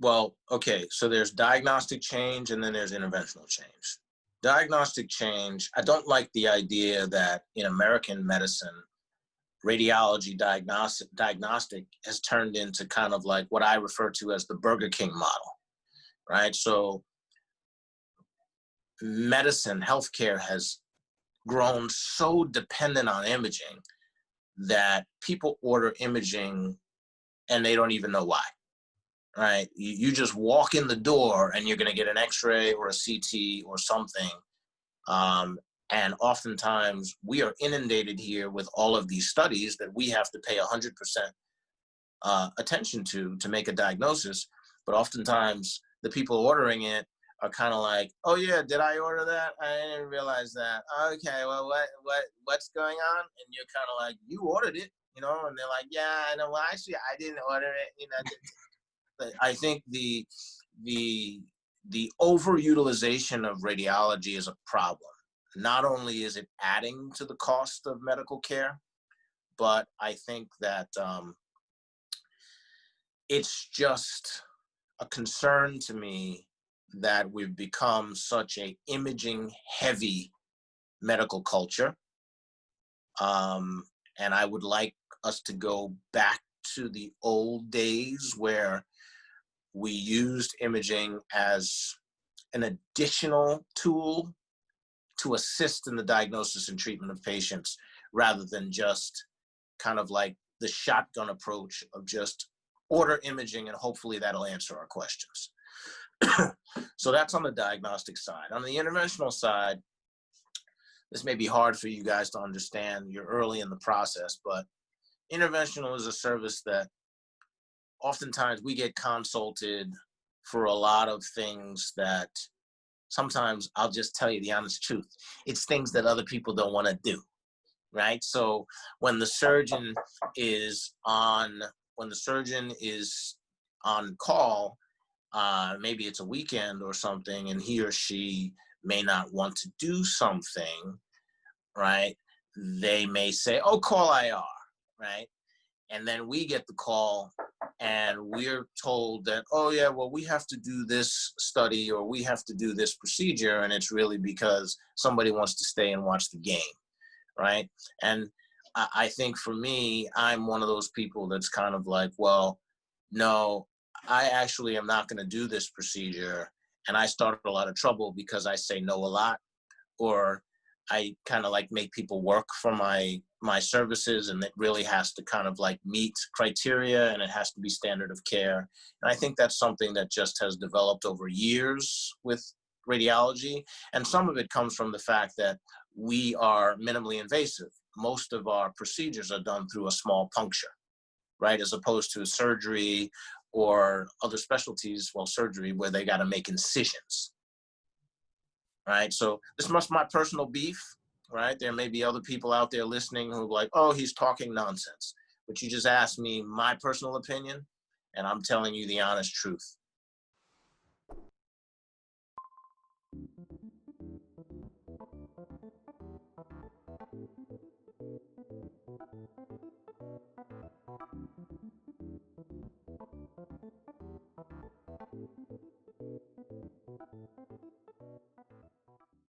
Well, okay, so there's diagnostic change and then there's interventional change. Diagnostic change, I don't like the idea that in American medicine, radiology diagnostic has turned into kind of like what I refer to as the Burger King model, right? So medicine, healthcare has grown so dependent on imaging that people order imaging and they don't even know why, right? You just walk in the door and you're going to get an x-ray or a CT or something. Um, and oftentimes we are inundated here with all of these studies that we have to pay 100% attention to make a diagnosis. But oftentimes the people ordering it are kind of like, oh yeah, did I order that? I didn't realize that. Okay, well, what's going on? And you're kind of like, you ordered it, you know? And they're like, yeah, I know. Well, actually, I didn't order it. You know, but I think the overutilization of radiology is a problem. Not only is it adding to the cost of medical care, but I think that it's just a concern to me that we've become such a imaging heavy medical culture. And I would like us to go back to the old days where we used imaging as an additional tool to assist in the diagnosis and treatment of patients rather than just kind of like the shotgun approach of just order imaging and hopefully that'll answer our questions. So that's on the diagnostic side. On the interventional side, this may be hard for you guys to understand. You're early in the process, but interventional is a service that oftentimes we get consulted for a lot of things that sometimes I'll just tell you the honest truth. It's things that other people don't want to do, right? So when the surgeon is on call, maybe it's a weekend or something, and he or she may not want to do something, right? They may say, oh, call IR, right? And then we get the call and we're told that, oh yeah, well, we have to do this study or we have to do this procedure. And it's really because somebody wants to stay and watch the game, right? And I think for me, I'm one of those people that's kind of like, well, no, I actually am not going to do this procedure. And I start a lot of trouble because I say no a lot, or I kind of like make people work for my services, and it really has to kind of like meet criteria and it has to be standard of care. And I think that's something that just has developed over years with radiology. And some of it comes from the fact that we are minimally invasive. Most of our procedures are done through a small puncture, right? As opposed to surgery or other specialties, well, surgery, where they got to make incisions. Right, so this must be my personal beef, right? There may be other people out there listening who are like, oh, he's talking nonsense. But you just asked me my personal opinion, and I'm telling you the honest truth.